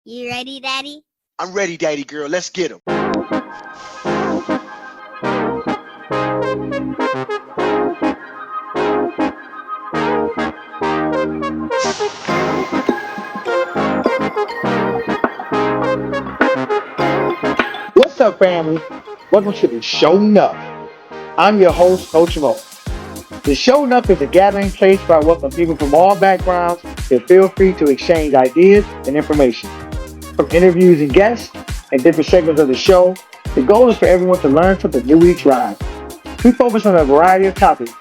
You ready, Daddy? I'm ready, Daddy girl. Let's get him. What's up, family? Welcome to the Sho Nuff. I'm your host, Coach Moe. The Sho Nuff is a gathering place where I welcome people from all backgrounds to feel free to exchange ideas and information. From interviews and guests and different segments of the show, the goal is for everyone to learn something new each ride. We focus on a variety of topics: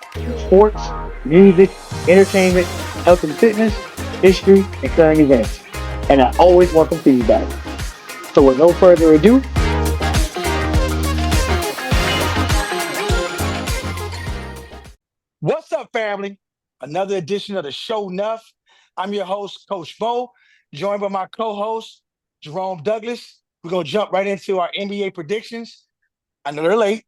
sports, music, entertainment, health and fitness, history, and current events. And I always welcome feedback. So with no further ado, what's up, family? Another edition of the Sho Nuff. I'm your host, Coach Moe, joined by my co-host, Jerome Douglas. We're going to jump right into our NBA predictions. I know they're late.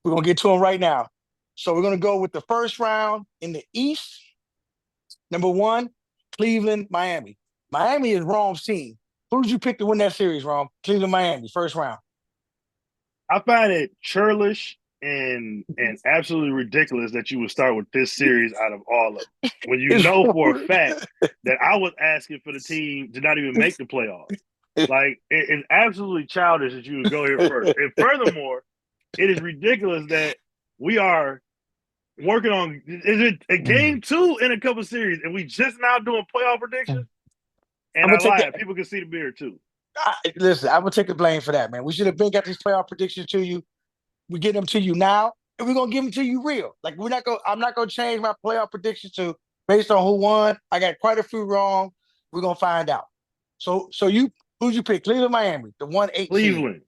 We're going to get to them right now. So we're going to go with the first round in the East. Number one, Cleveland, Miami. Miami is Rome's team. Who did you pick to win that series, Rome? Cleveland, Miami, first round. I find it churlish and absolutely ridiculous that you would start with this series out of all of them. When you know for a fact that I was asking for the team to not even make the playoffs. Like, it's absolutely childish that you would go here first. And furthermore, it is ridiculous that we are working on – is it a game two in a couple series and we just now doing playoff predictions? And I lied. People can see the beard too. Listen, I'm going to take the blame for that, man. We should have been got these playoff predictions to you. We get them to you now, and we're gonna give them to you real. Like I'm not gonna change my playoff predictions to based on who won. I got quite a few wrong. We're gonna find out. So who'd you pick? Cleveland, Miami, the 1-8 Cleveland.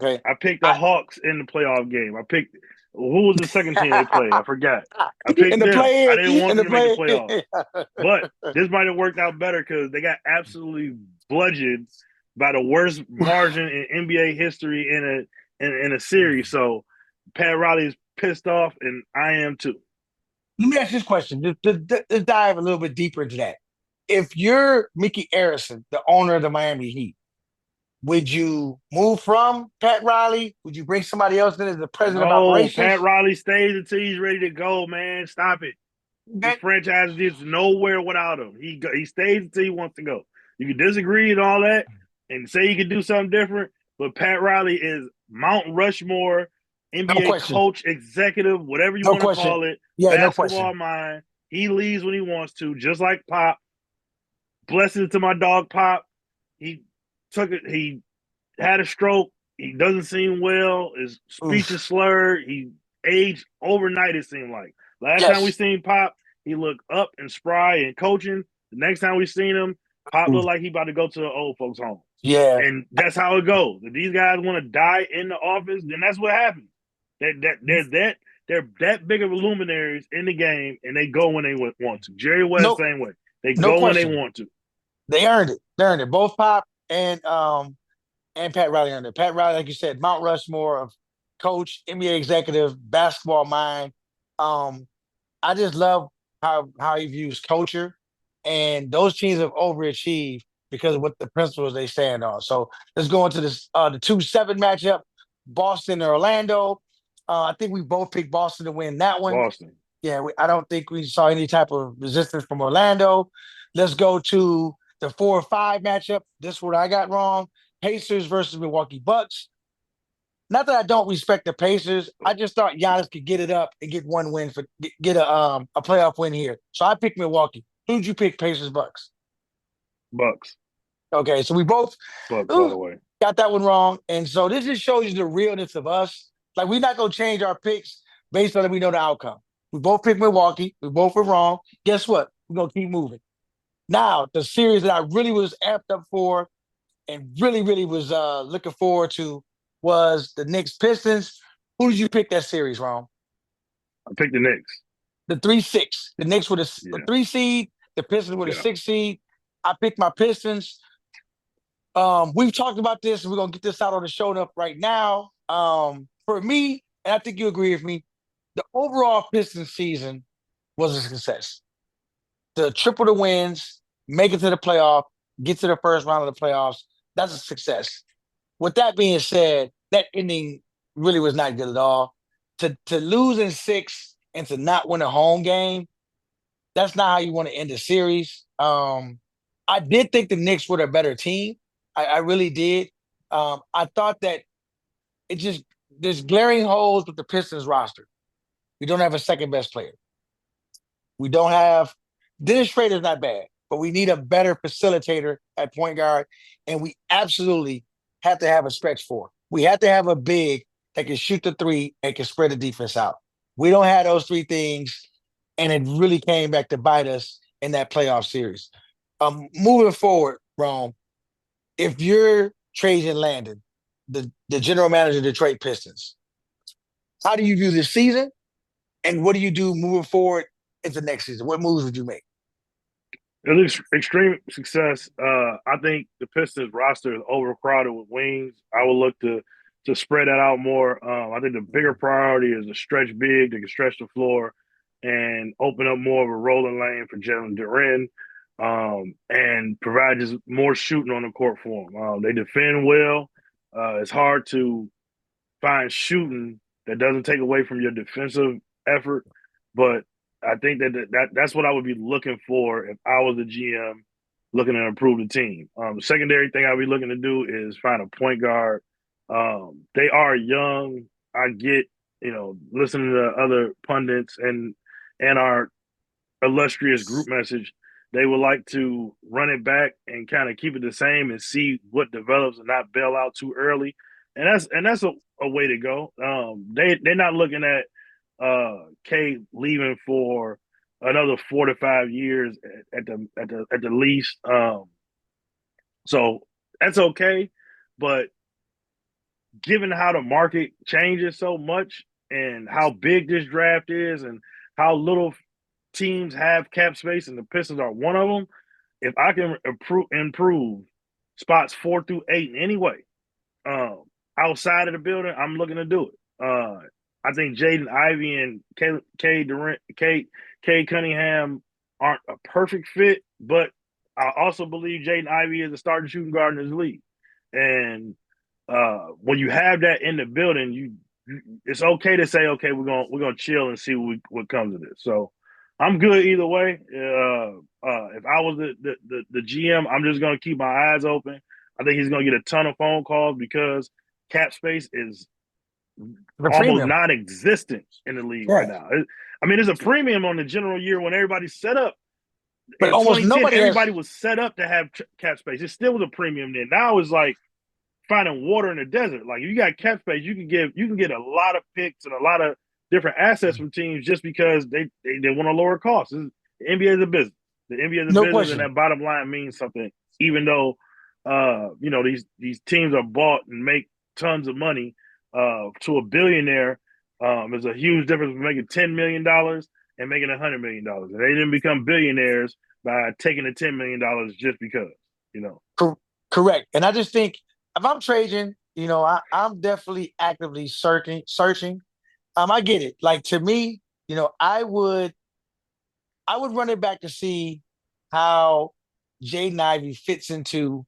Okay. I picked the Hawks in the playoff game. I picked who was the second team they played? I forgot. I picked them. I didn't want them to make the playoffs. But this might have worked out better because they got absolutely bludgeoned by the worst margin in NBA history in a series. So Pat Riley's pissed off, and I am too. Let me ask this question. Let's dive a little bit deeper into that. If you're Mickey Harrison, the owner of the Miami Heat, would you move from Pat Riley? Would you bring somebody else in as the president of operations? Pat Riley stays until he's ready to go, man. Stop it. This franchise is nowhere without him. He stays until he wants to go. You can disagree and all that and say he can do something different, but Pat Riley is Mount Rushmore, NBA coach, executive, whatever you want to call it, basketball mind. He leaves when he wants to, just like Pop. Blessings to my dog Pop. He took it. He had a stroke. He doesn't seem well. His speech is slurred. He aged overnight, it seemed like. Last time we seen Pop, he looked up and spry and coaching. The next time we seen him, Pop looked like he about to go to the old folks' home. Yeah. And that's how it goes. If these guys want to die in the office, then that's what happens. They're that big of luminaries in the game, and they go when they want to. Jerry West, same way. They go when they want to. They earned it. Both Pop and Pat Riley earned it. Pat Riley, like you said, Mount Rushmore of coach, NBA executive, basketball mind. I just love how he views culture, and those teams have overachieved because of what the principles they stand on. So let's go into this the 2-7 matchup, Boston and Orlando. I think we both picked Boston to win that one. Boston. Yeah, I don't think we saw any type of resistance from Orlando. Let's go to the 4-5 matchup. This is what I got wrong. Pacers versus Milwaukee Bucks. Not that I don't respect the Pacers. I just thought Giannis could get it up and get one win get a playoff win here. So I picked Milwaukee. Who'd you pick, Pacers, Bucks? Bucks. Okay, so we both Bucks all the way. Got that one wrong. And so this just shows you the realness of us. Like, we're not going to change our picks based on if we know the outcome. We both picked Milwaukee. We both were wrong. Guess what? We're going to keep moving. Now, the series that I really was amped up for and really, really was looking forward to was the Knicks Pistons. Who did you pick that series, Ron? I picked the Knicks. The 3-6. The Knicks were the 3 seed. The Pistons were the 6 seed. I picked my Pistons. We've talked about this, and we're going to get this out on the Sho Nuff right now. For me, and I think you agree with me, the overall Pistons season was a success. The triple the wins, make it to the playoff, get to the first round of the playoffs, that's a success. With that being said, that ending really was not good at all. To lose in 6 and to not win a home game, that's not how you want to end a series. I did think the Knicks were a better team. I really did. I thought that there's glaring holes with the Pistons roster. We don't have a second best player. We don't have Dennis Schrader's not bad, but we need a better facilitator at point guard, and we absolutely have to have a stretch four. We have to have a big that can shoot the three and can spread the defense out. We don't have those 3 things, and it really came back to bite us in that playoff series. Moving forward, Rome, if you're Trajan Landon, the general manager of the Detroit Pistons, how do you view this season, and what do you do moving forward into next season? What moves would you make? It looks extreme success. I think the Pistons roster is overcrowded with wings. I would look to spread that out more. I think the bigger priority is a stretch big that can stretch the floor and open up more of a rolling lane for Jalen Duren, and provide just more shooting on the court for them. They defend well. It's hard to find shooting that doesn't take away from your defensive effort, but I think that's what I would be looking for if I was a GM looking to improve the team. The secondary thing I'd be looking to do is find a point guard. They are young. I get, listening to other pundits and our illustrious group message, they would like to run it back and kind of keep it the same and see what develops and not bail out too early. And that's a way to go. They're not looking at K leaving for another 4 to 5 years at the least. So that's okay, but given how the market changes so much and how big this draft is and how little teams have cap space, and the Pistons are one of them, if I can improve spots 4 through 8 in any way, outside of the building, I'm looking to do it. I think Jaden Ivey and Cade Cunningham aren't a perfect fit, but I also believe Jaden Ivey is a starting shooting guard in this league. And when you have that in the building, it's okay to say, okay, we're gonna chill and see what comes of this. So I'm good either way. If I was the GM, I'm just gonna keep my eyes open. I think he's gonna get a ton of phone calls because cap space is almost non-existent in the league right now. There's a premium on the general year when everybody's set up. But in almost everybody was set up to have cap space. It still was a premium then. Now it's like finding water in the desert. Like, if you got cap space, you can get a lot of picks and a lot of different assets from teams just because they want to lower costs. The NBA is a business. The NBA is a business, and that bottom line means something. Even though these teams are bought and make tons of money, to a billionaire, there's a huge difference between making $10 million and making $100 million. And they didn't become billionaires by taking the $10 million just because, Correct. And I just think if I'm Trajan, I'm definitely actively searching. I get it. Like, to me, I would run it back to see how Jaden Ivey fits into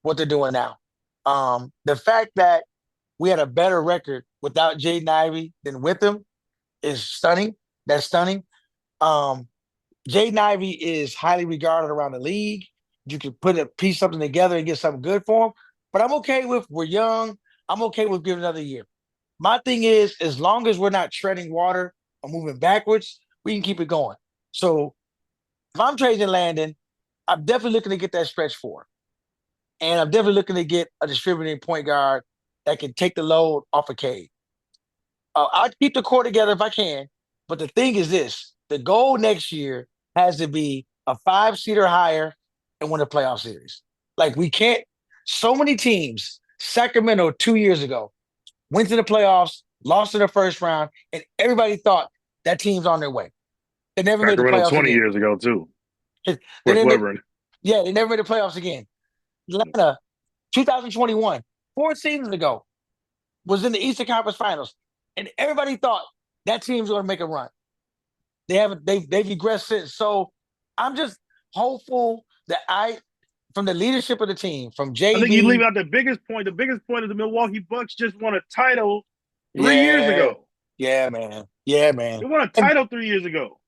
what they're doing now. The fact that we had a better record without Jaden Ivey than with him is stunning. That's stunning. Jaden Ivey is highly regarded around the league. You can put a piece something together and get something good for him. But I'm okay with, we're young. I'm okay with giving another year. My thing is, as long as we're not treading water or moving backwards, we can keep it going. So if I'm Trajan Landon, I'm definitely looking to get that stretch four. And I'm definitely looking to get a distributing point guard that can take the load off of Cade. I'll keep the core together if I can. But the thing is this, the goal next year has to be a 5-seed or higher and win a playoff series. Like, we can't, so many teams, Sacramento 2 years ago, went to the playoffs, lost in the first round, and everybody thought that team's on their way. They never made the playoffs 20 again. years ago, too. They never made the playoffs again. Atlanta, 2021, 4 seasons ago, was in the Eastern Conference Finals, and everybody thought that team's going to make a run. They've regressed since. So I'm just hopeful that from the leadership of the team, from I think you leave JB. out the biggest point. The biggest point is the Milwaukee Bucks just won a title 3 years Yeah, ago. yeah, man. Yeah, man. They won a title 3 years ago.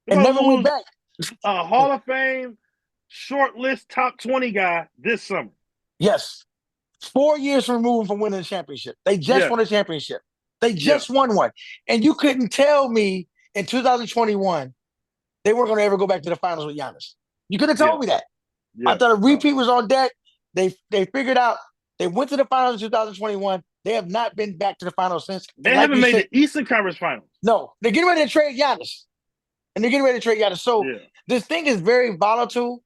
They're And going never to went lose back. a Hall of Fame short list top 20 guy this summer. Yes. 4 years removed from winning the championship. They just won a championship. They just won one. And you couldn't tell me in 2021 they weren't going to ever go back to the finals with Giannis. You could have told me that. I thought a repeat was on deck. They figured out they went to the finals in 2021. They have not been back to the finals since. They haven't made the Eastern Conference Finals. No, they're getting ready to trade Giannis. And they're getting ready to trade Giannis. So this thing is very volatile.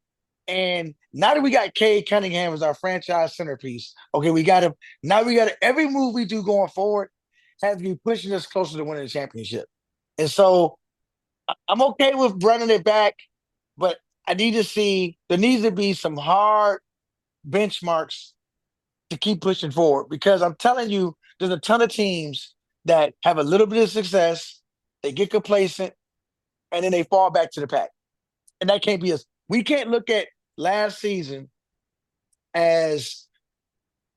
And now that we got Cade Cunningham as our franchise centerpiece, okay, we got him. Now we got every move we do going forward has to be pushing us closer to winning the championship. And so I'm okay with running it back, but I need to see there needs to be some hard benchmarks to keep pushing forward, because I'm telling you, there's a ton of teams that have a little bit of success, they get complacent, and then they fall back to the pack. And that can't be us. We can't look at last season as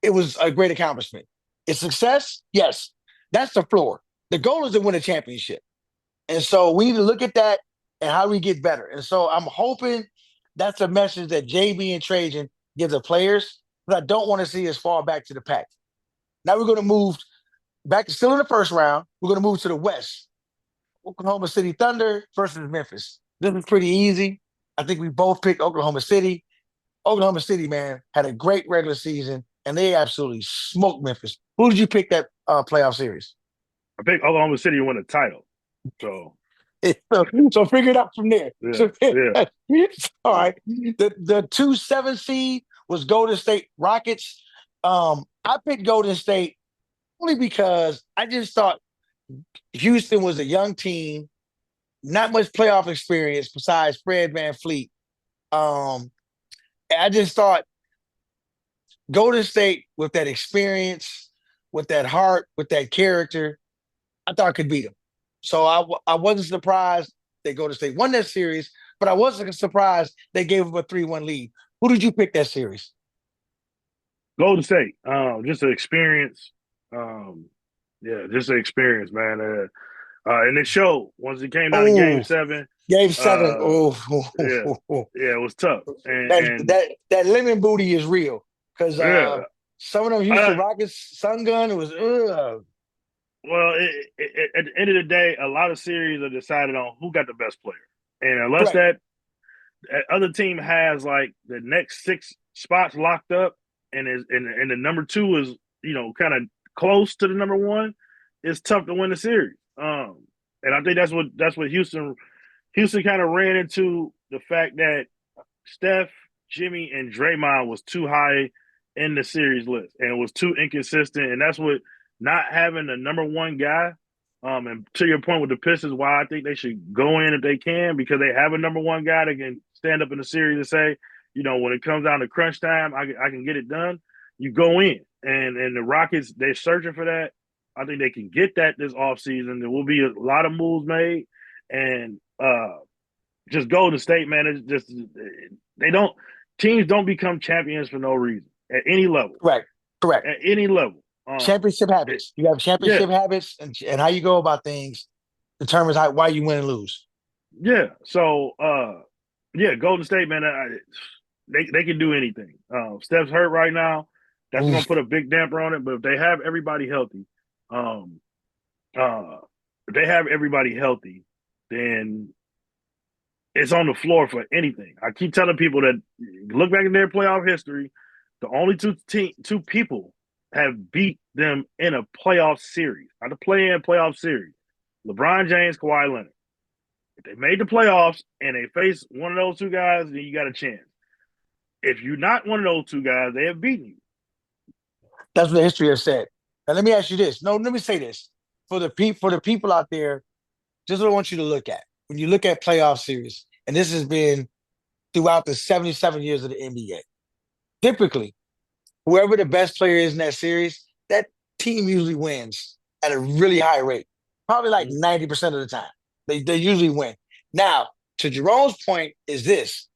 it was a great accomplishment. It's success, yes. That's the floor. The goal is to win a championship. And so we need to look at that and how we get better. And so I'm hoping that's a message that JB and Trajan give the players, but I don't want to see us fall back to the pack. Now we're going to move back, still in the first round. We're going to move to the West. Oklahoma City Thunder versus Memphis. This is pretty easy. I think we both picked Oklahoma City. Oklahoma City, man, had a great regular season, and they absolutely smoked Memphis. Who did you pick that playoff series? I picked Oklahoma City to win the title. So figure it out from there. All right. The 2-7 seed was Golden State Rockets. I picked Golden State only because I just thought Houston was a young team, not much playoff experience besides Fred VanVleet. I just thought Golden State, with that experience, with that heart, with that character, I thought I could beat them. So I wasn't surprised that Golden State won that series, but I wasn't surprised they gave them a 3-1 lead. Who did you pick that series? Golden State. Just an experience. Just an experience, man. And it showed once it came down to Game 7. Game 7. It was tough. And that lemon booty is real, because some of them Houston Rockets Sun Gun was. Well, at the end of the day, a lot of series are decided on who got the best player, and unless that other team has like the next 6 spots locked up, and the number 2 is kind of close to the number 1, it's tough to win the series. And I think that's what Houston kind of ran into, the fact that Steph, Jimmy, and Draymond was too high in the series list, and it was too inconsistent, and that's what not having the number 1 guy. And to your point with the Pistons, why I think they should go in if they can, because they have a number 1 guy that can stand up in the series and say, when it comes down to crunch time, I can get it done. You go in, and the Rockets, they're searching for that. I think they can get that this offseason. There will be a lot of moves made, and just Golden State, man. It's just teams don't become champions for no reason at any level. Correct. At any level. Championship habits. You have championship habits, and how you go about things determines why you win and lose. Yeah. So, Golden State, man, they can do anything. Steph's hurt right now. That's going to put a big damper on it. But if they have everybody healthy, then it's on the floor for anything. I keep telling people that look back in their playoff history, the only two people have beat them in a playoff series, not a play-in playoff series. LeBron James, Kawhi Leonard. If they made the playoffs and they face one of those 2 guys, then you got a chance. If you're not one of those 2 guys, they have beaten you. That's what the history has said. Now let me ask you this. No, let me say this. For the people out there, this is what I want you to look at. When you look at playoff series, and this has been throughout the 77 years of the NBA, typically, whoever the best player is in that series, that team usually wins at a really high rate, probably like 90% of the time. They usually win. Now, to Jerome's point is this.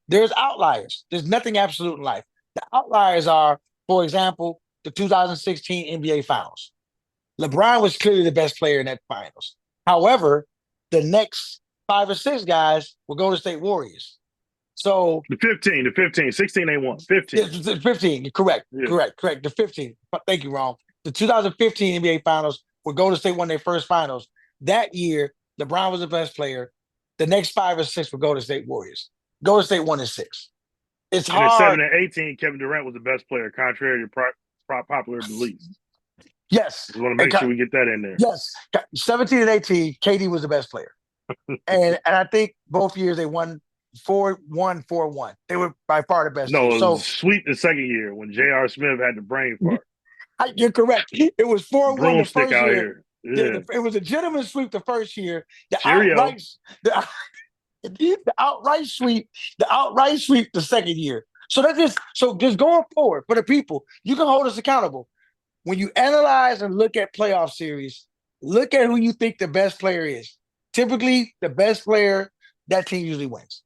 There's outliers. There's nothing absolute in life. The outliers are, for example, the 2016 NBA Finals. LeBron was clearly the best player in that finals. However, the next 5 or 6 guys were Golden State Warriors. So the 15, 16 they won. 15. the 15, correct. The 15. Thank you, Ron. The 2015 NBA Finals where Golden State won their first finals. That year, LeBron was the best player. The next 5 or 6 were Golden State Warriors. Golden State won in 6. It's and hard. In 7 and 18, Kevin Durant was the best player, contrary to popular beliefs. Yes. Just want to make sure we get that in there. Yes. 17 and 18, KD was the best player. and I think both years they won 4-1, 4-1. They were by far the best. No, team. It was sweep the second year when J.R. Smith had the brain fart. You're correct. It was 4-1 the first year. Yeah. It was a gentleman's sweep the first year. The outright sweep the second year. So just going forward for the people, you can hold us accountable. When you analyze and look at playoff series, look at who you think the best player is. Typically, the best player, that team usually wins.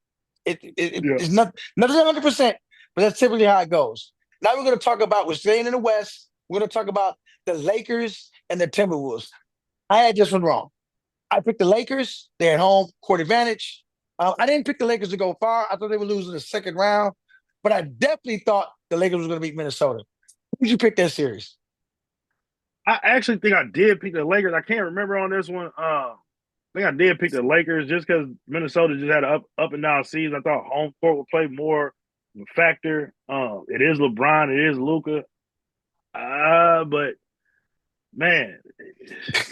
It's not 100%, but that's typically how it goes. Now we're going to talk about, we're staying in the West. We're going to talk about the Lakers and the Timberwolves. I had this one wrong. I picked the Lakers. They're at home, court advantage. I didn't pick the Lakers to go far. I thought they would lose in the second round, but I definitely thought the Lakers were going to beat Minnesota. Who did you pick that series? I actually think I did pick the Lakers. I can't remember on this one. I think I did pick the Lakers just because Minnesota just had an up and down season. I thought home court would play more of a factor. It is LeBron. It is Luka. But man,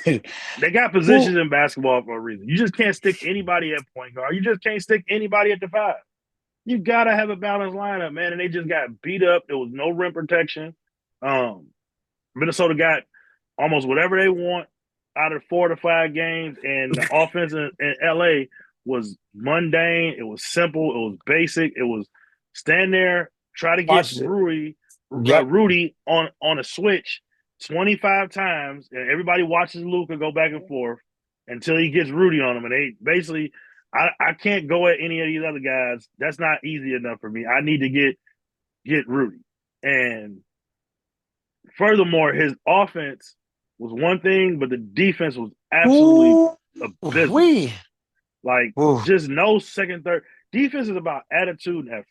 they got positions in basketball for a reason. You just can't stick anybody at point guard. You just can't stick anybody at the 5. You gotta have a balanced lineup, man. And they just got beat up. There was no rim protection. Minnesota got almost whatever they want out of 4 to 5 games, and the offense in LA was mundane. It was simple. It was basic. It was stand there, try to get Rudy on a switch 25 times, and everybody watches Luka go back and forth until he gets Rudy on him. And they basically, I can't go at any of these other guys. That's not easy enough for me. I need to get Rudy. And furthermore, his offense was one thing, but the defense was absolutely abysmal. Just no second, third. Defense is about attitude and effort.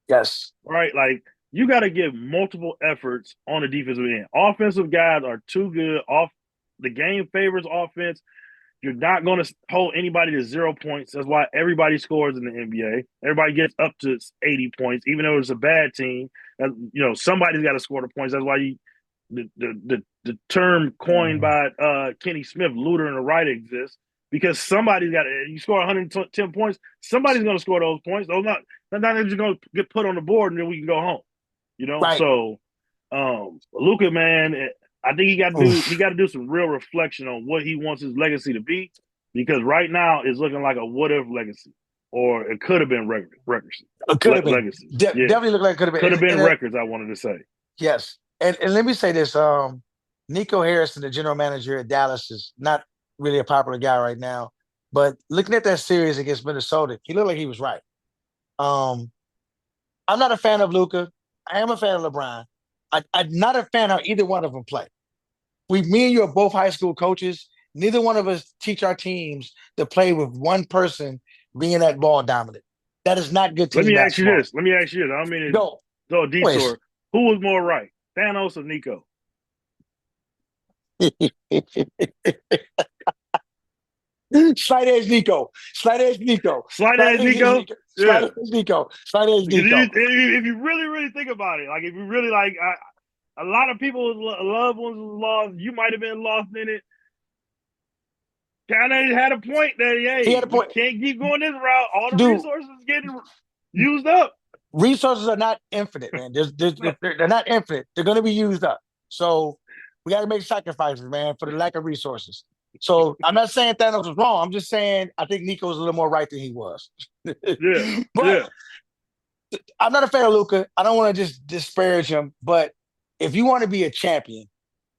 Yes. Right? Like, you got to give multiple efforts on the defensive end. Offensive guys are too good. The game favors offense. You're not going to hold anybody to 0 points. That's why everybody scores in the NBA. Everybody gets up to 80 points, even though it's a bad team. Somebody's got to score the points. That's why the term coined by Kenny Smith, looter and a writer, exists, because somebody's got to. You score 110 points, somebody's going to score those points. They're not just going to get put on the board and then we can go home. Right. So Luka, man, I think he got to do some real reflection on what he wants his legacy to be, because right now it's looking like a what if legacy, or it could have been records. It could have been legacy. Definitely looked like it could have been records. I wanted to say yes. And let me say this: Nico Harrison, the general manager at Dallas, is not really a popular guy right now. But looking at that series against Minnesota, he looked like he was right. I'm not a fan of Luka. I am a fan of LeBron. I'm not a fan of either one of them play. Me and you are both high school coaches. Neither one of us teach our teams to play with one person being that ball dominant. That is not good team basketball. Let me ask you this. I don't mean to go a detour. Who was more right, Thanos or Nico? Slight edge Nico. If you really think about it, like if you really like, a lot of people's loved ones was lost. You might have been lost in it. Kind of had a point that he had a point. Can't keep going this route. All the resources getting used up. Resources are not infinite, man. They're not infinite. They're going to be used up. So we got to make sacrifices, man, for the lack of resources. So I'm not saying Thanos was wrong. I'm just saying I think Nico was a little more right than he was. I'm not a fan of Luka. I don't want to just disparage him, but if you want to be a champion,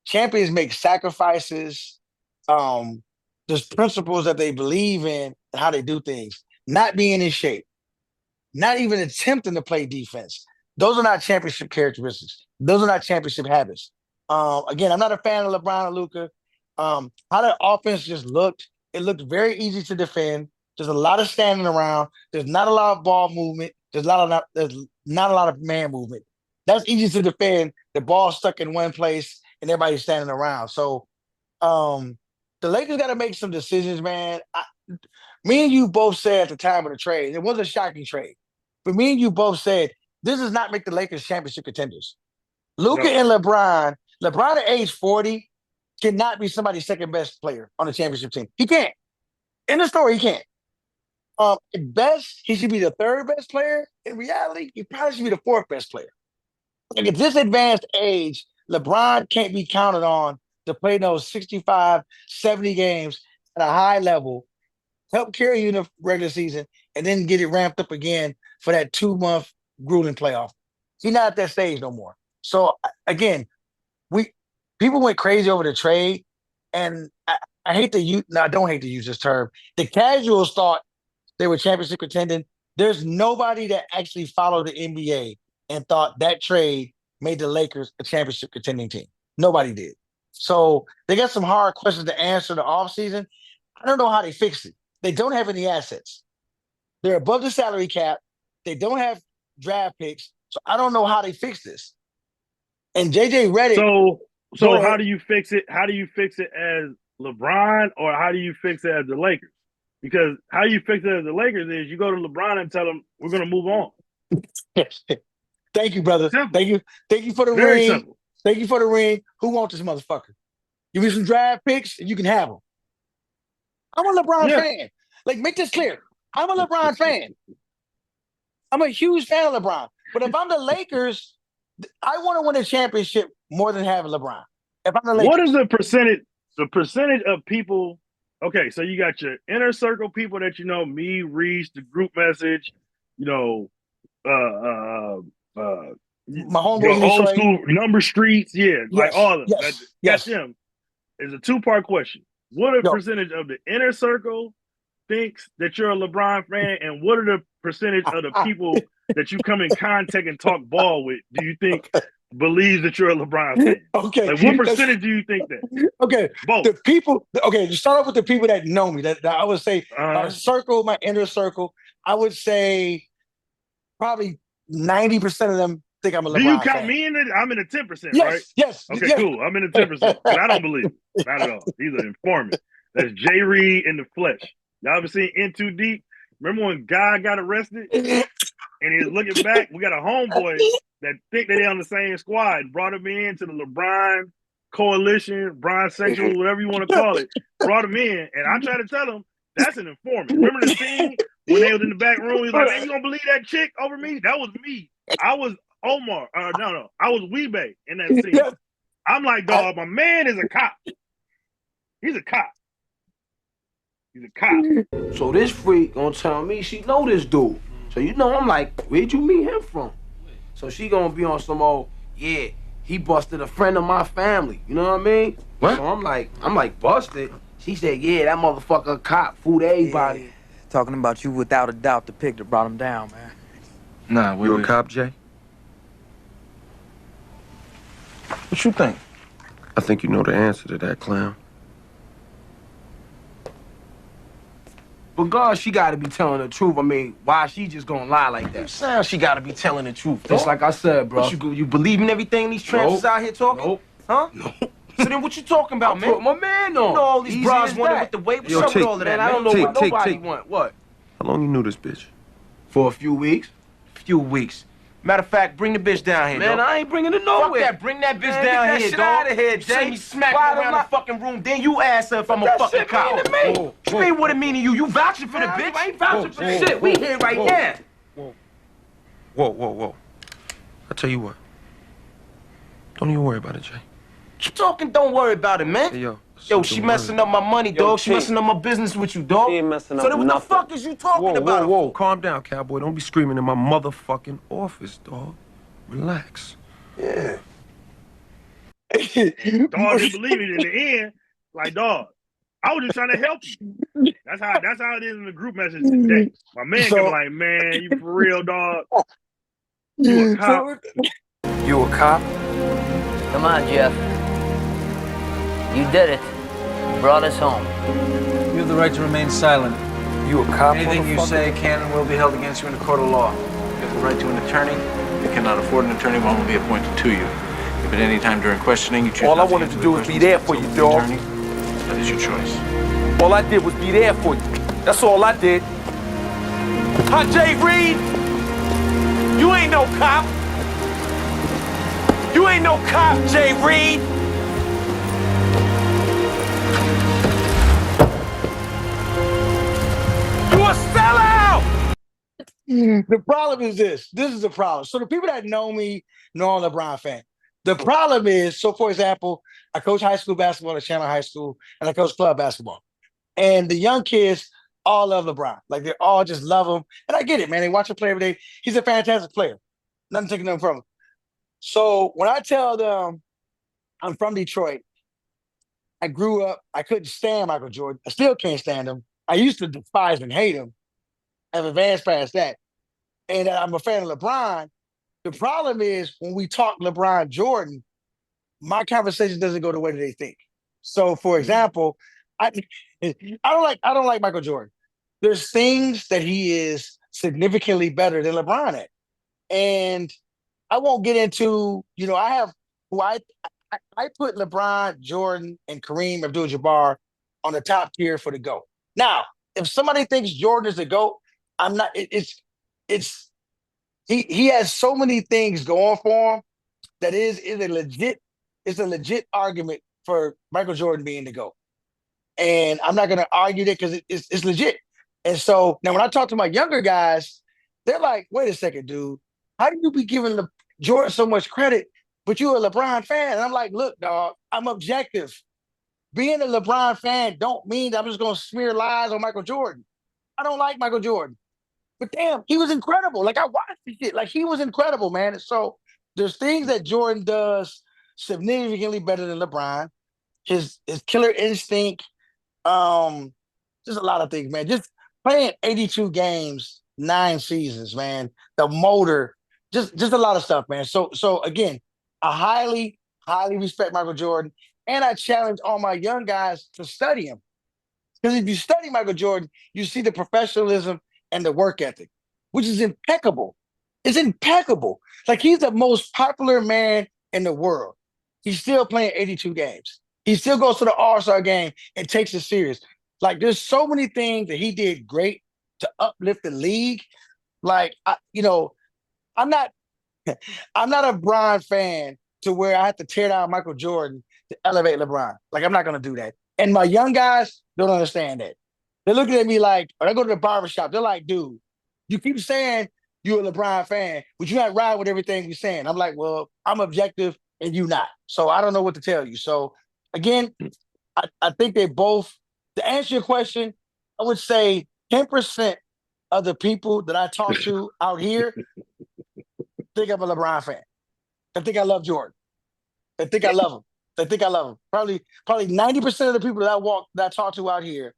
champions make sacrifices. There's principles that they believe in and how they do things. Not being in shape. not even attempting to play defense. Those are not championship characteristics. Those are not championship habits. Again, I'm not a fan of LeBron or Luka. How the offense just looked, it looked very easy to defend. There's a lot of standing around. There's not a lot of ball movement. There's not a lot of man movement. That's easy to defend. The ball stuck in one place and everybody's standing around. So the Lakers got to make some decisions, man. Me and you both said at the time of the trade, it was a shocking trade. But me and you both said, this does not make the Lakers championship contenders. Luka and LeBron at age 40 cannot be somebody's second best player on the championship team. He can't. In the story, he can't. At best, he should be the third best player. In reality, he probably should be the fourth best player. Like at this advanced age, LeBron can't be counted on to play those 65, 70 games at a high level, help carry you in the regular season, and then get it ramped up again for that 2-month grueling playoff. He's not at that stage no more. So again, people went crazy over the trade, and I hate to use. No, I don't hate to use this term. The casuals thought they were championship contending. There's nobody that actually followed the NBA and thought that trade made the Lakers a championship contending team. Nobody did. So they got some hard questions to answer in the offseason. I don't know how they fixed it. They don't have any assets. They're above the salary cap. They don't have draft picks. So I don't know how they fix this. And JJ Redick. So how do you fix it? How do you fix it as LeBron, or how do you fix it as the Lakers? Because how you fix it as the Lakers is you go to LeBron and tell him we're going to move on. Thank you, brother. Simple. Thank you for the Very ring. simple. Thank you for the ring. Who wants this motherfucker? Give me some draft picks and you can have them. I'm a LeBron fan. Like, make this clear. I'm a LeBron fan. I'm a huge fan of LeBron. But if I'm the Lakers, I want to win a championship more than having LeBron. If I'm the Lakers. What is the percentage of people? Okay, so you got your inner circle people that you know, me, Reese, the group message, you know, my homeboys, old school number streets, like all of them. Yes. That's them. It's a two-part question. What a percentage of the inner circle thinks that you're a LeBron fan, and what are the percentage of the people that you come in contact and talk ball with do you think believes that you're a LeBron fan? Okay. Like, what percentage do you think that? Okay. Both. The people, to start off with the people that know me, that I would say my circle, my inner circle, I would say probably 90% of them think I'm a LeBron fan. Do you count me in it? I'm in the 10%, yes, right? Yes. Okay, yes. cool. I'm in the 10%. But I don't believe it. Not at all. He's an informant. That's Jay Reed in the flesh. Y'all ever seen In Too Deep? Remember when Guy got arrested? And he's looking back, we got a homeboy that think that they're on the same squad, brought him in to the LeBron coalition, Bron sexual, whatever you want to call it, brought him in. And I tried to tell him, that's an informant. Remember the scene when they was in the back room? He was like, man, you gonna believe that chick over me? That was me. I was Omar. No. I was Weebay in that scene. I'm like, dog, my man is a cop. He's a cop. He's a cop. So this freak gonna tell me she know this dude. So you know, I'm like, where'd you meet him from? So she gonna be on some old, yeah, he busted a friend of my family. You know what I mean? What? So I'm like, busted? She said, yeah, that motherfucker a cop, fooled everybody. Yeah. Talking about you without a doubt, the pick that brought him down, man. Nah, you a cop, Jay? What you think? I think you know the answer to that, clown. But God, she gotta be telling the truth. I mean, why she just gonna lie like that? Sounds she gotta be telling the truth. Just like I said, bro. What, you believe in everything these tramps out here talking? Nope. Huh? No. So then what you talking about, man? Put my man on. You know all these Easy bras as wanted that. with the weight. What's Yo, up with take- all of that, Man, I don't know Take- what take- nobody take. want. What? How long you knew this bitch? For a few weeks. Few weeks. Matter of fact, bring the bitch down here, Man, dog. I ain't bringing it Fuck nowhere. that. Bring that bitch Man, down get that here, shit dog. outta here, You see Jay. me smacking Why around don't the I- fucking room, then you ask her if I'm a That fucking shit cop. mean to me. What you mean what it mean to you? You vouching for the Man, bitch? I ain't vouching for shit. We here right now. Whoa. I tell you what. Don't even worry about it, Jay. You talking, don't worry about it, man. Hey, yo. Yo, she messing up my money, dog. She T. messing up my business with you, dog. She ain't messing So up then what nothing. the fuck is you talking about? Whoa. Calm down, cowboy. Don't be screaming in my motherfucking office, dog. Relax. Yeah. Dog didn't believe it in the end. Like, dog, I was just trying to help you. That's how it is in the group message today. My man can be like, man, you for real, dog. You a cop. You a cop? Come on, Jeff. You did it. You brought us home. You have the right to remain silent. You a cop? Anything you say can and will be held against you in a court of law. You have the right to an attorney. If you cannot afford an attorney, one will be appointed to you. If at any time during questioning you choose All I not to wanted answer to the do was be questions there asked for of you, the dog. attorney, that is your choice. All I did was be there for you. That's all I did. Huh, Jay Reed? You ain't no cop. You ain't no cop, Jay Reed. You a sellout! The problem is this. This is the problem. So the people that know me know I'm a LeBron fan. The problem is, so for example, I coach high school basketball at Chandler High School, and I coach club basketball. And the young kids all love LeBron. Like they all just love him. And I get it, man. They watch him play every day. He's a fantastic player. Nothing taking nothing from him. So when I tell them I'm from Detroit, I grew up, I couldn't stand Michael Jordan. I still can't stand him. I used to despise and hate him. I've advanced past that. And I'm a fan of LeBron. The problem is when we talk LeBron Jordan, my conversation doesn't go the way that they think. So, for example, I I don't like Michael Jordan. There's things that he is significantly better than LeBron at, and I won't get into. I have who I put LeBron, Jordan, and Kareem Abdul-Jabbar on the top tier for the GOAT. Now, if somebody thinks Jordan is the GOAT, I'm not. It's he has so many things going for him that is a legit argument for Michael Jordan being the GOAT. And I'm not going to argue that because it's legit. And so now when I talk to my younger guys, they're like, wait a second, dude. How do you be giving Jordan so much credit, but you're a LeBron fan? And I'm like, look, dog, I'm objective. Being a LeBron fan don't mean that I'm just going to smear lies on Michael Jordan. I don't like Michael Jordan. But damn, he was incredible. Like I watched the shit. Like he was incredible, man. So there's things that Jordan does significantly better than LeBron. His killer instinct, just a lot of things, man. Just playing 82 games, 9 seasons, man. The motor, just a lot of stuff, man. So again, I highly respect Michael Jordan, and I challenge all my young guys to study him. Because if you study Michael Jordan, you see the professionalism and the work ethic, which is impeccable. It's impeccable. Like he's the most popular man in the world. He's still playing 82 games. He still goes to the All-Star game and takes it serious. Like there's so many things that he did great to uplift the league. Like I'm not I'm not a Bron fan to where I have to tear down Michael Jordan to elevate LeBron. Like I'm not gonna do that. And my young guys don't understand that. They're looking at me like, or I go to the barbershop, they're like, dude, you keep saying you're a LeBron fan, but you're not riding with everything you're saying. I'm like, well, I'm objective and you not. So I don't know what to tell you. So again, I think they both, to answer your question, I would say 10% of the people that I talk to out here think I'm a LeBron fan. They think I love Jordan. They think I love him. They think I love him. Probably 90% of the people that I talk to out here,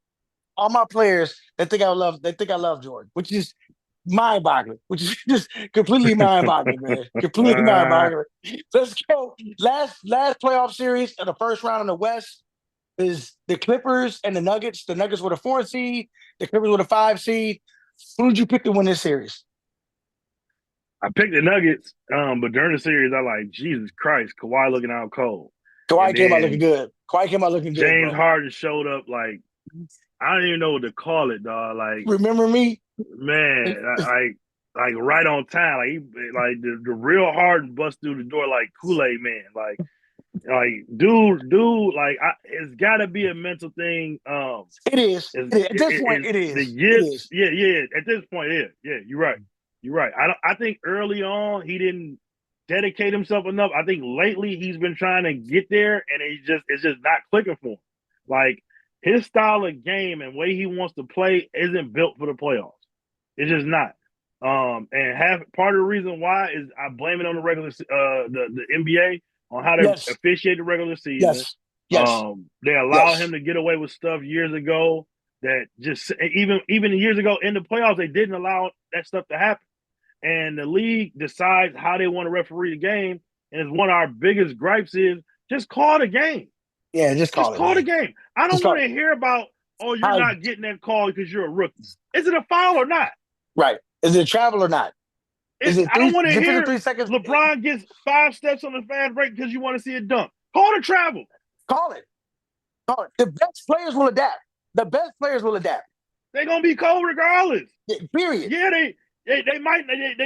all my players, they think I love Jordan, which is mind-boggling, which is just completely mind-boggling, man. Completely mind-boggling. Let's go. Last playoff series in the first round in the West is the Clippers and the Nuggets. The Nuggets were the 4 seed. The Clippers were the 5 seed. Who did you pick to win this series? I picked the Nuggets, but during the series, I like, Jesus Christ, Kawhi looking out cold. Kawhi came out looking good. James bro. Harden showed up like, I don't even know what to call it, dog. Like, remember me? Man, like right on time. Like the real Harden bust through the door like Kool-Aid man. Like dude, it's got to be a mental thing. It is. At this point, it is. The yips, yeah. At this point, yeah. You're right. I think early on he didn't dedicate himself enough. I think lately he's been trying to get there, and it's just not clicking for him. Like his style of game and way he wants to play isn't built for the playoffs. It's just not. And part of the reason why is I blame it on the regular the NBA on how they officiate the regular season. Yes. Yes. They allowed him to get away with stuff years ago that just even years ago in the playoffs, they didn't allow that stuff to happen. And the league decides how they want to referee the game. And it's one of our biggest gripes is just call the game. Yeah, just call the game. I don't want to hear about, oh, you're not getting that call because you're a rookie. Is it a foul or not? Right. Is it travel or not? I don't want to hear 3 seconds. LeBron gets 5 steps on the fast break because you want to see a dunk. Call the travel. Call it. The best players will adapt. The best players will adapt. They're gonna be cold regardless. Yeah, period. Yeah, they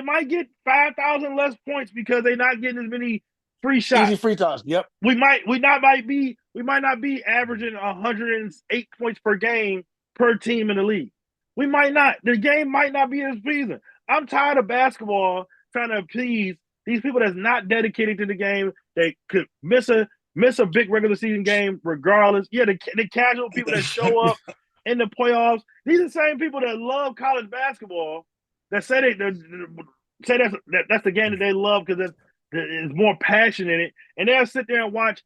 might get 5,000 less points because they're not getting as many free shots. Easy free throws. Yep. We might not be averaging 108 points per game per team in the league. We might not. The game might not be as pleasing. I'm tired of basketball trying to appease these people that's not dedicated to the game. They could miss a big regular season game regardless. Yeah, the casual people that show up in the playoffs. These are the same people that love college basketball that say that's the game that they love because there's more passion in it. And they'll sit there and watch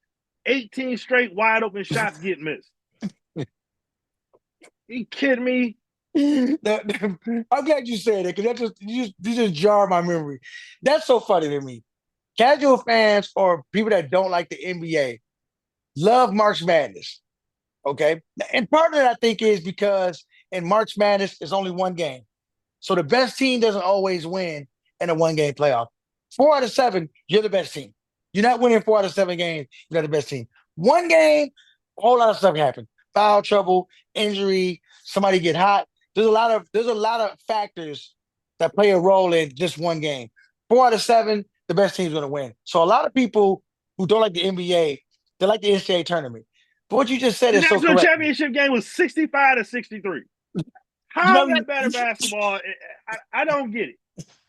18 straight wide open shots get missed. You kidding me? I'm glad you said it because you just jar my memory. That's so funny to me. Casual fans or people that don't like the NBA love March Madness. Okay. And part of it, I think, is because in March Madness, it's only one game. So the best team doesn't always win in a one-game playoff. 4 out of 7, you're the best team. You're not winning 4 out of 7 games, you're not the best team. One game, a whole lot of stuff can happen. Foul trouble, injury, somebody get hot. There's a lot of factors that play a role in just one game. 4 out of 7, the best team's going to win. So a lot of people who don't like the NBA, they like the NCAA tournament. But what you just said is so correct. The national championship game was 65-63. How is that better basketball? I don't get it.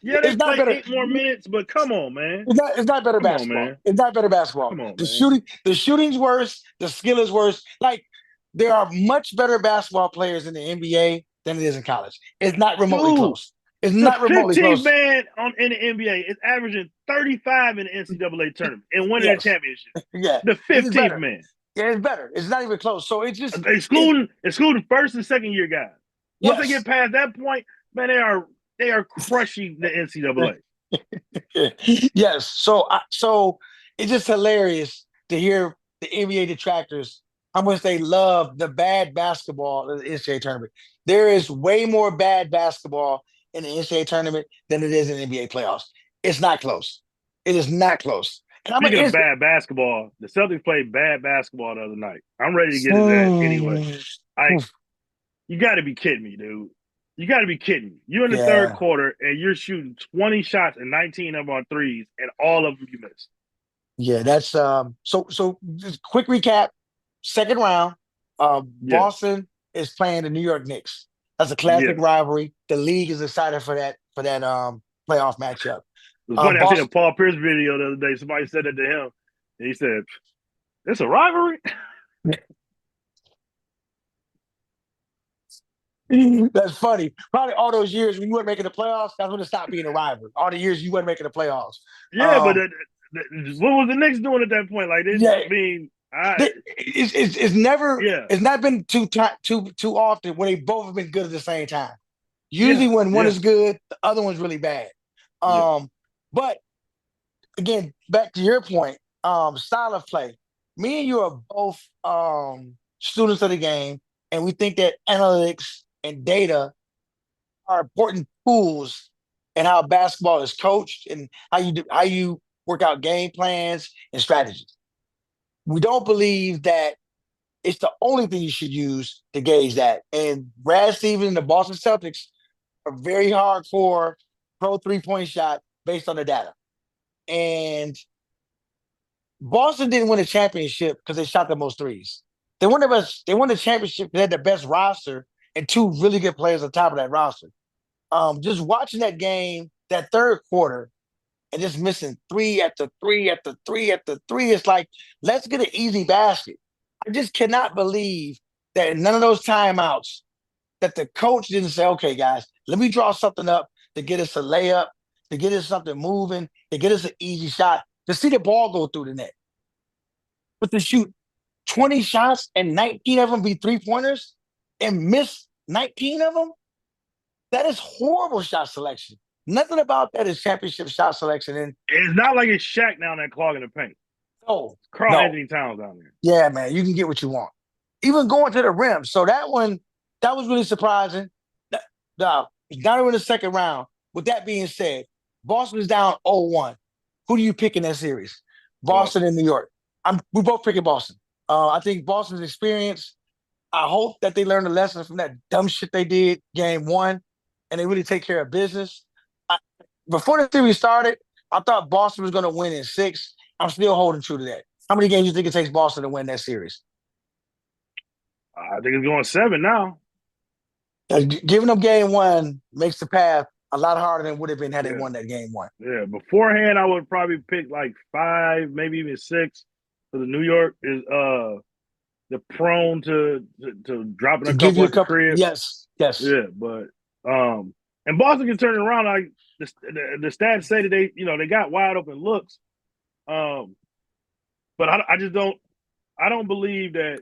Yeah, they play 8 more minutes, but come on, man. It's not better basketball. Man. It's not better basketball. Come on, the shooting's worse. The skill is worse. Like, there are much better basketball players in the NBA than it is in college. It's not remotely close. It's not remotely close. The 15th man in the NBA is averaging 35 in the NCAA tournament and winning a championship. Yeah. The 15th man. Yeah, it's better. It's not even close. So it's just excluding first and second year guys. Once they get past that point, man, they are crushing the NCAA. Yes. So it's just hilarious to hear the NBA detractors how much they love the bad basketball in the NCAA tournament. There is way more bad basketball in the NCAA tournament than it is in the NBA playoffs. It's not close. It is not close. And Speaking of bad basketball, the Celtics played bad basketball the other night. I'm ready to get into that anyway. You got to be kidding me, dude. You got to be kidding me. You're in the third quarter, and you're shooting 20 shots and 19 of them on threes, and all of them you missed. Yeah, that's so just quick recap. Second round, Boston is playing the New York Knicks. That's a classic rivalry. The league is excited for that playoff matchup. It was funny. I seen a Paul Pierce video the other day. Somebody said that to him, and he said, "It's a rivalry." That's funny. Probably all those years when you weren't making the playoffs, that's when it stopped being a rivalry. All the years you weren't making the playoffs. Yeah, but what was the Knicks doing at that point? Like, it's never. Yeah. It's not been too often when they both have been good at the same time. Usually, when one is good, the other one's really bad. But again, back to your point, style of play. Me and you are both students of the game, and we think that analytics and data are important tools in how basketball is coached and how you work out game plans and strategies. We don't believe that it's the only thing you should use to gauge that. And Brad Stevens and the Boston Celtics are very hardcore pro 3-point shot based on the data. And Boston didn't win a championship because they shot the most threes. They won the championship. They had the best roster and 2 really good players on top of that roster. Just watching that game, that third quarter, and just missing 3 after 3 after 3 after 3. It's like, let's get an easy basket. I just cannot believe that in none of those timeouts that the coach didn't say, okay, guys, let me draw something up to get us a layup, to get us something moving, to get us an easy shot, to see the ball go through the net. But to shoot 20 shots and 19 of them be three-pointers and miss 19 of them? That is horrible shot selection. Nothing about that is championship shot selection. And it's not like it's Shaq down there clogging the paint. oh, Carl Anthony Towns down there. Yeah, man, you can get what you want. Even going to the rim. So that one, that was really surprising. Got it in the second round. With that being said, Boston is down 0-1. Who do you pick in that series? Boston and New York. We both picking Boston. I think Boston's experience, I hope that they learned a lesson from that dumb shit they did game one, and they really take care of business. Before the series started, I thought Boston was going to win in 6. I'm still holding true to that. How many games do you think it takes Boston to win that series? I think it's going 7 now. Giving them game one makes the path a lot harder than it would have been had they won that game one. Yeah, beforehand, I would probably pick like 5, maybe even 6. For the New York is they're prone to dropping a couple of cribs. Yes. Yeah, but and Boston can turn it around. Like the stats say that they got wide open looks. But I just don't believe that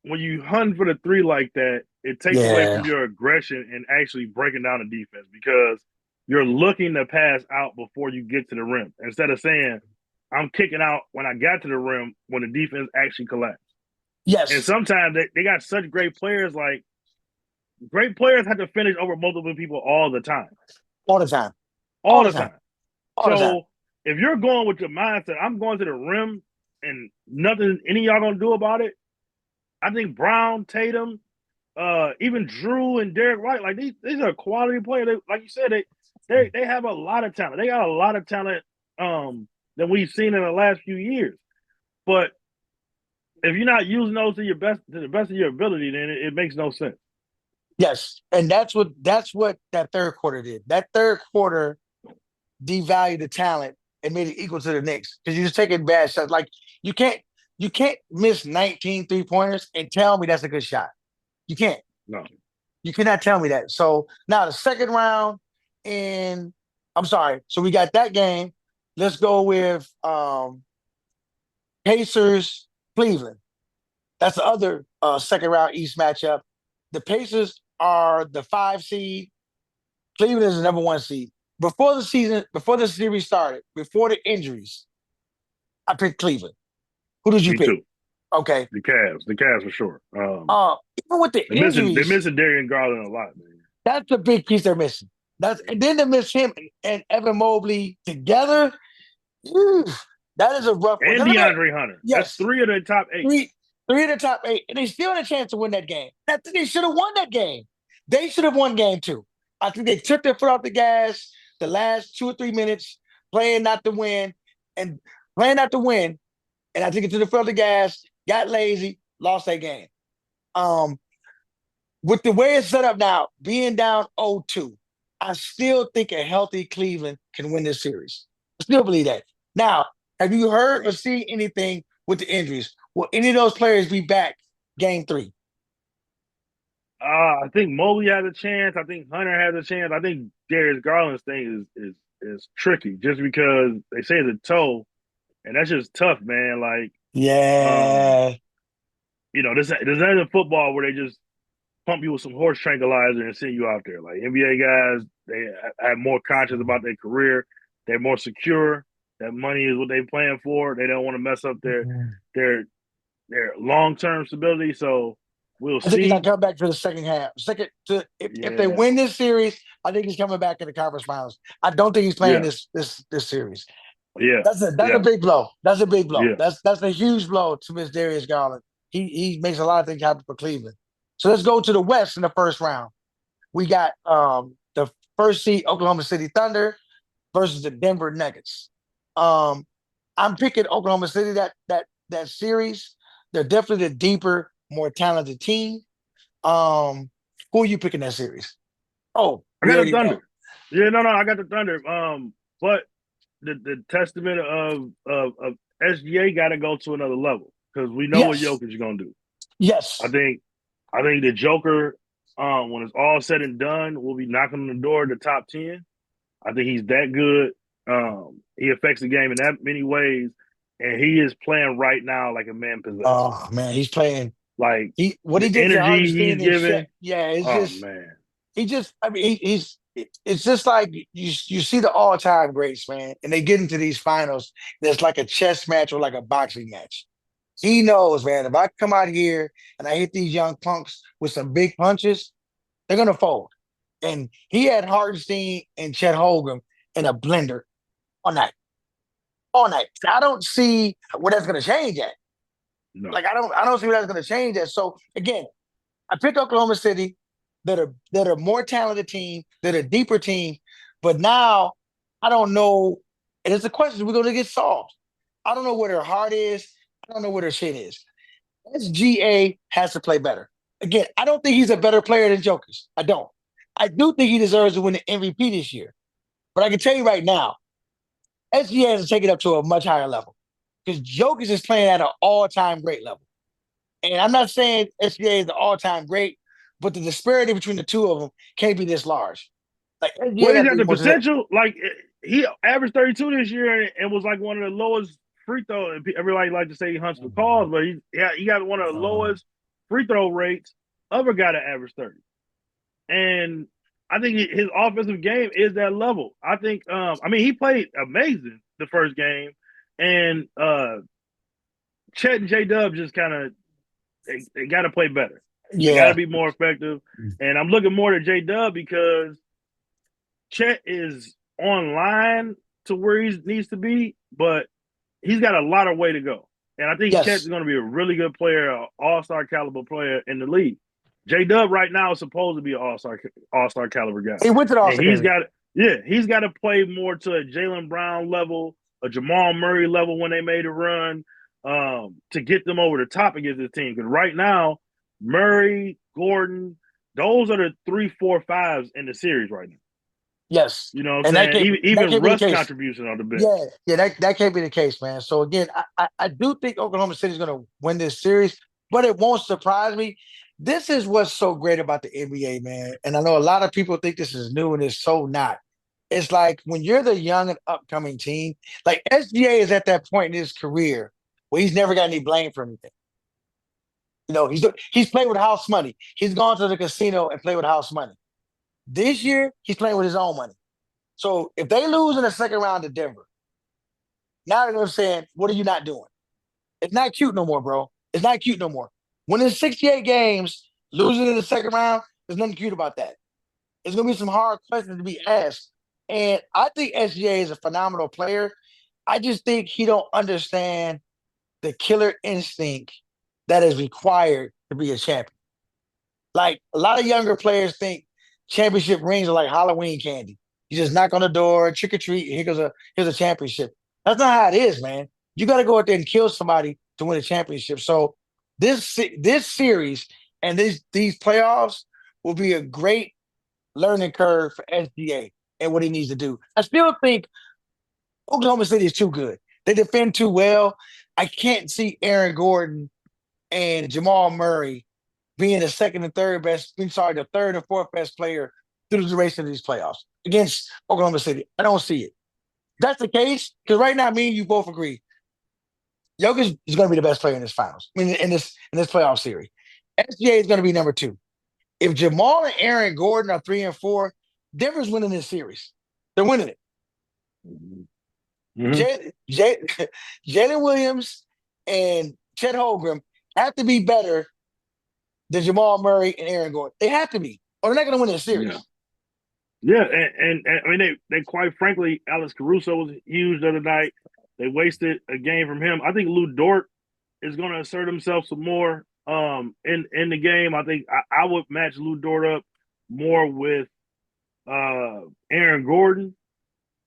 when you hunt for the 3 like that, it takes away from your aggression and actually breaking down the defense because you're looking to pass out before you get to the rim instead of saying, I'm kicking out when I got to the rim when the defense actually collapsed. Yes. And sometimes they got such great players, like great players have to finish over multiple people all the time. All the time. So if you're going with your mindset, I'm going to the rim and nothing any of y'all gonna do about it, I think Brown, Tatum, even Drew and Derek White, like these are quality players. Like you said, they have a lot of talent. They got a lot of talent than we've seen in the last few years. But if you're not using those to the best of your ability, then it makes no sense. Yes, and that's what that third quarter did. That third quarter devalued the talent and made it equal to the Knicks because you're just taking bad shots. Like you can't miss 19 3-pointers and tell me that's a good shot. You can't. No, you cannot tell me that. So now the second round, and I'm sorry. So we got that game. Let's go with Pacers, Cleveland. That's the other second round East matchup. The Pacers are the 5 seed. Cleveland is the number 1 seed. Before the series started, before the injuries, I picked Cleveland. Who did you pick? Too. Okay. The Cavs for sure. Even with the injuries, they're missing Darian Garland a lot, man. That's the big piece they're missing. And then to miss him and Evan Mobley together. That is a rough one. And DeAndre Hunter. Yes. That's 3 of the top 8. Three of the top 8. And they still had a chance to win that game. I think they should have won that game. They should have won game 2. I think they took their foot off the gas the last 2 or 3 minutes, playing not to win. And I think it took the foot off the gas, got lazy, lost that game. With the way it's set up now, being down 0-2, I still think a healthy Cleveland can win this series. I still believe that. Now, have you heard or seen anything with the injuries? Will any of those players be back game 3? I think Mobley has a chance. I think Hunter has a chance. I think Darius Garland's thing is tricky just because they say it's a toe, and that's just tough, man. Like, this isn't football where they just pump you with some horse tranquilizer and send you out there. Like NBA guys, they have more conscious about their career. They're more secure. That money is what they're playing for. They don't want to mess up their long-term stability. So we'll see. I think he's not coming back for the second half. If they win this series, I think he's coming back in the conference finals. I don't think he's playing this series. Yeah, that's a big blow. That's a big blow. Yeah. That's a huge blow to Miss Darius Garland. He makes a lot of things happen for Cleveland. So let's go to the West in the first round. We got the first seed Oklahoma City Thunder versus the Denver Nuggets. I'm picking Oklahoma City that series. They're definitely the deeper, more talented team. Who are you picking that series? Oh, I got the Thunder. Yeah, no, I got the Thunder. But the testament of SGA got to go to another level because we know what Jokic is gonna do. Yes, I think the Joker, when it's all said and done, will be knocking on the door of the top 10. I think he's that good. He affects the game in that many ways. and he is playing right now like a man possessed. Oh man, he's playing like what he the did to energy Hardenstein he's giving. Shaq, yeah, it's Oh just man, he just. I mean, it's just like you see the all time greats, man, and they get into these finals. There's like a chess match or like a boxing match. He knows, man. If I come out here and I hit these young punks with some big punches, they're gonna fold. And he had Hardenstein and Chet Holmgren in a blender all night. All night. I don't see where that's gonna change at. no. Like I don't see where that's gonna change at. So again, I picked Oklahoma City, that are more talented team, that are deeper team, but now I don't know. And it's a question we're gonna get solved. I don't know where their heart is. I don't know where their shit is. SGA has to play better. Again, I don't think he's a better player than Jokic. I don't. I do think he deserves to win the MVP this year. But I can tell you right now, SGA has to take it up to a much higher level because Jokic is playing at an all-time great level. And I'm not saying SGA is the all-time great, but the disparity between the two of them can't be this large. Like SGA Well, he's got got the more potential. Like he averaged 32 this year and was like one of the lowest free throw. Everybody like to say he hunts for calls, but he got one of the lowest free throw rates of a guy that averaged 30. And I think his offensive game is that level. I think. I mean, he played amazing the first game, and Chet and J-Dub just kind of they got to play better. Yeah. They got to be more effective. And I'm looking more to J-Dub because Chet is online to where he needs to be, but he's got a lot of way to go. And I think Chet's going to be a really good player, an all-star caliber player in the league. J-Dub right now is supposed to be an all-star caliber guy. He went to the all-star. He's got to play more to a Jaylen Brown level, a Jamal Murray level when they made a run to get them over the top against this team. Because right now, Murray, Gordon, those are the 3, 4, 5s in the series right now. Yes. You know what I'm saying? Even Russ' contribution on the bench. Yeah, that can't be the case, man. So again, I do think Oklahoma City is going to win this series, but it won't surprise me. This is what's so great about the NBA, man. And I know a lot of people think this is new, and it's so not. It's like when you're the young and upcoming team, like SGA is at that point in his career where he's never got any blame for anything. You know, he's played with house money. He's gone to the casino and played with house money. This year, he's playing with his own money. So if they lose in the second round to Denver, now they're saying, what are you not doing? It's not cute no more, bro. It's not cute no more. When it's 68 games, losing in the second round, there's nothing cute about that. It's going to be some hard questions to be asked. And I think SGA is a phenomenal player. I just think he don't understand the killer instinct that is required to be a champion. Like, a lot of younger players think championship rings are like Halloween candy. You just knock on the door, trick or treat, and here's a championship. That's not how it is, man. You got to go out there and kill somebody to win a championship. So this series and these playoffs will be a great learning curve for SGA and what he needs to do. I still think Oklahoma City is too good. They defend too well. I can't see Aaron Gordon and Jamal Murray being the the third and fourth best player through the duration of these playoffs against Oklahoma City. I don't see it. That's the case, because right now, me and you both agree, Jokic is going to be the best player in this finals. I mean, in this playoff series. SGA is going to be number 2. If Jamal and Aaron Gordon are 3 and 4, Denver's winning this series. They're winning it. Mm-hmm. Jalen Williams and Chet Holmgren have to be better than Jamal Murray and Aaron Gordon. They have to be, or they're not going to win this series. Yeah, and I mean, they quite frankly, Alex Caruso was huge the other night. They wasted a game from him. I think Lou Dort is going to assert himself some more in the game. I think I would match Lou Dort up more with Aaron Gordon.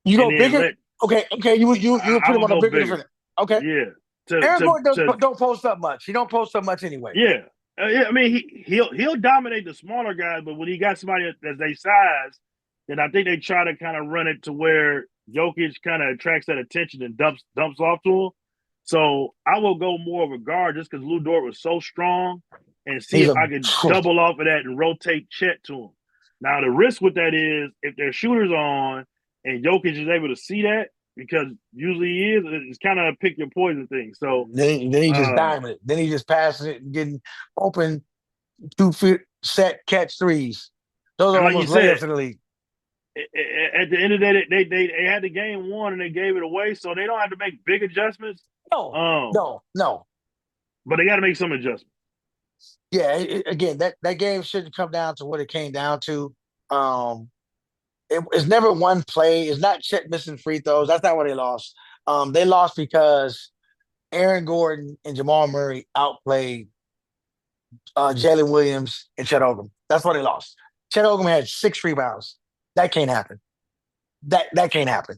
You go bigger? Okay. You would put him on a bigger defender. Okay. Yeah. Aaron Gordon don't post up much. He don't post up much anyway. Yeah. I mean, he'll dominate the smaller guys, but when he got somebody that's their size, then I think they try to kind of run it to where Jokic kind of attracts that attention and dumps off to him. So I will go more of a guard just because Lou Dort was so strong and see if I can double off of that and rotate Chet to him. Now, the risk with that is if their shooters on and Jokic is able to see that, because usually he is. It's kind of a pick your poison thing. So then he just diamond it. Then he just passing it and getting open 2 feet set catch threes. Those are like almost you said, layups in the league. At the end of the day, they had the game won and they gave it away, so they don't have to make big adjustments. No. But they got to make some adjustments. Yeah, again, that game shouldn't come down to what it came down to. It's never one play. It's not Chet missing free throws. That's not why they lost. They lost because Aaron Gordon and Jamal Murray outplayed Jalen Williams and Chet Holmgren. That's why they lost. Chet Holmgren had 6 rebounds. That can't happen. That can't happen.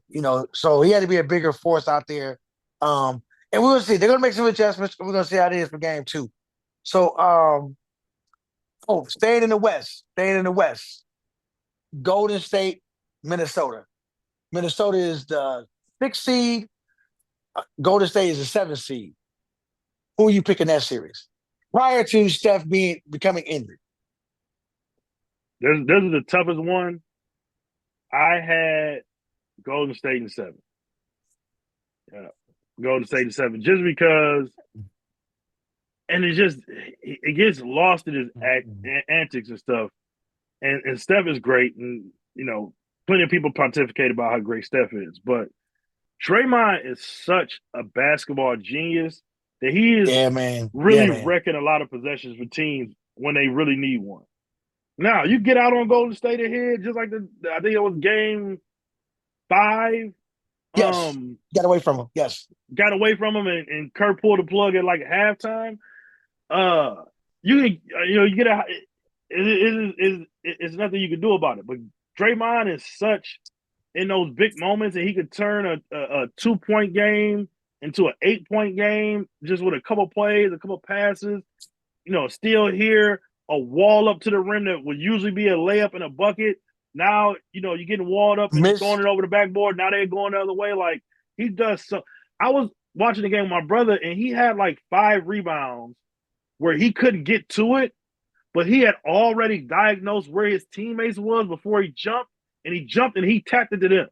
So he had to be a bigger force out there. And we'll see. They're gonna make some adjustments. We're gonna see how it is for game 2. So staying in the West. Golden State, Minnesota. Minnesota is the 6th seed. Golden State is the 7th seed. Who are you picking that series? Prior to Steph becoming injured. This is the toughest one. I had Golden State in 7. Yeah, Golden State in 7, just because, and it gets lost in his antics and stuff. And Steph is great, and plenty of people pontificate about how great Steph is, but Draymond is such a basketball genius that he is really wrecking a lot of possessions for teams when they really need one. Now, you get out on Golden State ahead, just like I think it was game 5. Yes, got away from him. Yes. Got away from him, and Kerr pulled the plug at like halftime. You get a it's nothing you can do about it. But Draymond is such in those big moments, and he could turn a 2-point game into an 8-point game just with a couple plays, a couple passes. Still here, a wall up to the rim that would usually be a layup and a bucket. Now, you're getting walled up and throwing it over the backboard. Now they're going the other way. Like, he does so. I was watching the game with my brother, and he had like 5 rebounds where he couldn't get to it, but he had already diagnosed where his teammates was before he jumped, and he tapped it to them.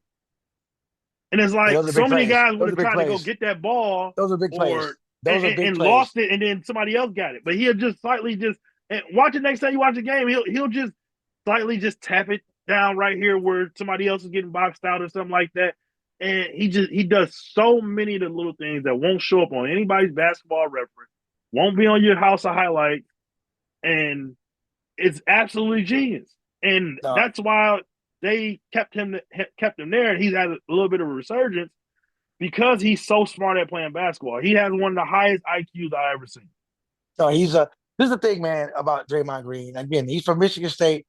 And it's like so many guys would have tried to go get that ball. Those are big plays. And lost it, and then somebody else got it. But he'll just slightly and watch it next time you watch the game. He'll just slightly just tap it down right here where somebody else is getting boxed out or something like that. And he does so many of the little things that won't show up on anybody's basketball reference, won't be on your house of highlights, and it's absolutely genius. And that's why they kept him there, and he's had a little bit of a resurgence because he's so smart at playing basketball. He has one of the highest IQs I've ever seen. No, this is the thing, man, about Draymond Green. Again, he's from Michigan State.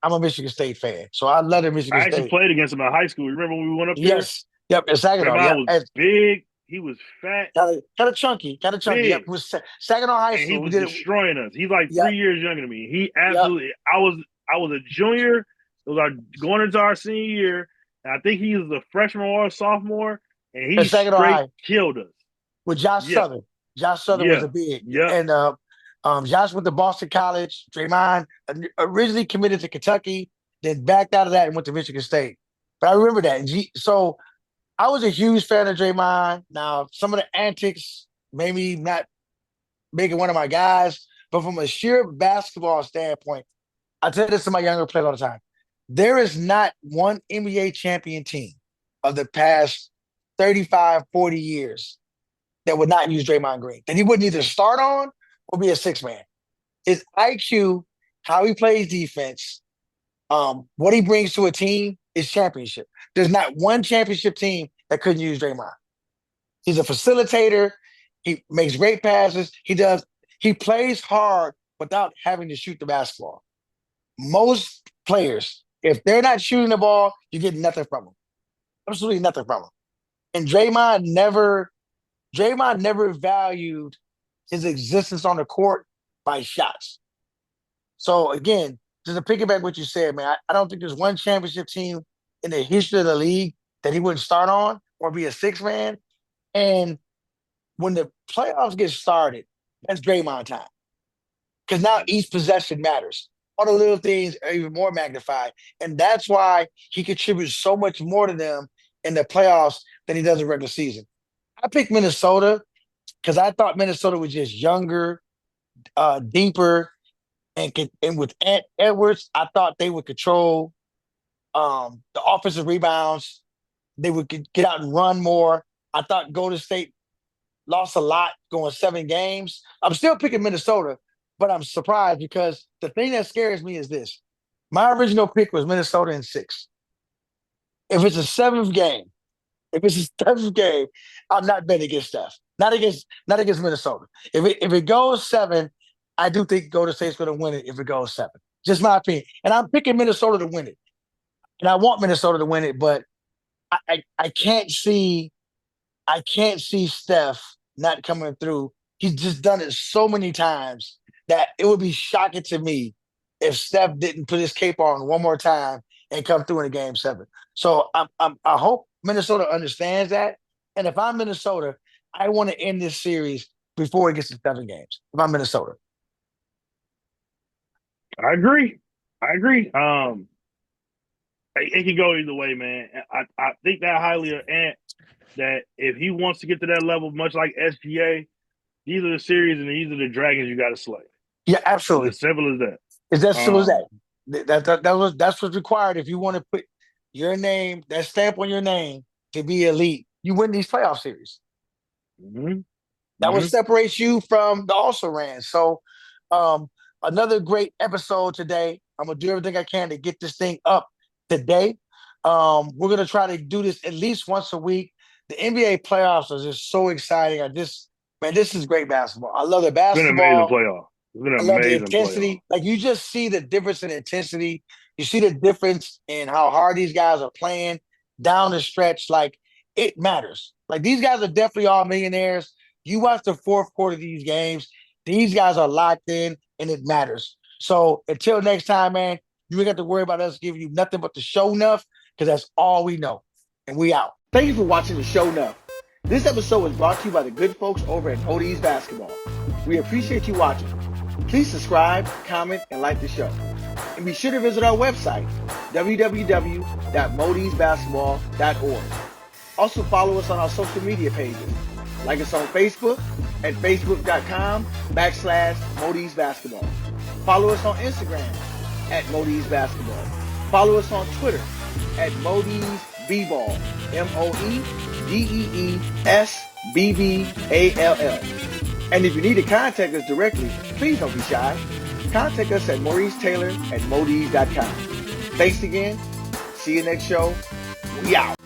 I'm a Michigan State fan, so I love Michigan State. I actually played against him in high school. Remember when we went up there? Yes. Yep. And Saginaw. Draymond was big. He was fat. Kind of chunky. Yep. It was Saginaw High School. He was destroying us. He's like 3 years younger than me. He absolutely. Yep. I was a junior. It was going into our senior year, and I think he was a freshman or a sophomore, and he straight killed us. With Josh Southern. Josh Southern was a big. Yeah. And Josh went to Boston College. Draymond originally committed to Kentucky, then backed out of that and went to Michigan State. But I remember that. So I was a huge fan of Draymond. Now, some of the antics made me not making one of my guys, but from a sheer basketball standpoint, I tell this to my younger players all the time. There is not one NBA champion team of the past 35, 40 years that would not use Draymond Green, that he wouldn't either start on or be a 6-man. His IQ, how he plays defense, what he brings to a team is championship. There's not one championship team that couldn't use Draymond. He's a facilitator. He makes great passes. He plays hard without having to shoot the basketball. Most players, if they're not shooting the ball, you get nothing from them. Absolutely nothing from them. And Draymond never valued his existence on the court by shots. So again, just to piggyback what you said, man, I don't think there's one championship team in the history of the league that he wouldn't start on or be a 6-man. And when the playoffs get started, that's Draymond time. Because now each possession matters. All the little things are even more magnified. And that's why he contributes so much more to them in the playoffs than he does in regular season. I picked Minnesota because I thought Minnesota was just younger, deeper, and with Ant Edwards, I thought they would control the offensive rebounds. They would get out and run more. I thought Golden State lost a lot going 7 games. I'm still picking Minnesota, but I'm surprised because the thing that scares me is this. My original pick was Minnesota in 6. If it's a 7th game, I'm not betting against Steph. Not against Minnesota. If it goes 7, I do think Golden State's going to win it if it goes 7. Just my opinion. And I'm picking Minnesota to win it. And I want Minnesota to win it, but I can't see Steph not coming through. He's just done it so many times that it would be shocking to me if Steph didn't put his cape on one more time and come through in a game 7. So I hope Minnesota understands that. And if I'm Minnesota, I want to end this series before it gets to 7 games. If I'm Minnesota. I agree. It can go either way, man. I think that highly of Ant, that if he wants to get to that level, much like SGA, these are the series and these are the dragons you got to slay. Yeah, absolutely. It's as simple as that. It's as simple as that. That's what's required if you want to put your name, that stamp on your name to be elite. You win these playoff series. Mm-hmm. That what separates you from the also-rans. So another great episode today. I'm going to do everything I can to get this thing up today. We're going to try to do this at least once a week. The NBA playoffs are just so exciting. This is great basketball. I love the basketball. It's been an amazing playoff. I love the intensity. Playoff. Like, you just see the difference in intensity. You see the difference in how hard these guys are playing down the stretch. Like, it matters. Like, these guys are definitely all millionaires. You watch the fourth quarter of these games, these guys are locked in, and it matters. So until next time, man, you ain't got to worry about us giving you nothing but the Sho Nuff, because that's all we know. And we out. Thank you for watching the Sho Nuff. This episode was brought to you by the good folks over at MoeDee's Basketball. We appreciate you watching. Please subscribe, comment, and like the show. And be sure to visit our website, www.moedeesbasketball.org. Also follow us on our social media pages. Like us on Facebook at facebook.com/MoeDee's Basketball. Follow us on Instagram at MoeDee's Basketball. Follow us on Twitter at MoeDee's B-Ball, MoeDeesBBALL. And if you need to contact us directly, please don't be shy. Contact us at MauriceTaylor@MoeDees.com. Thanks again. See you next show. We out.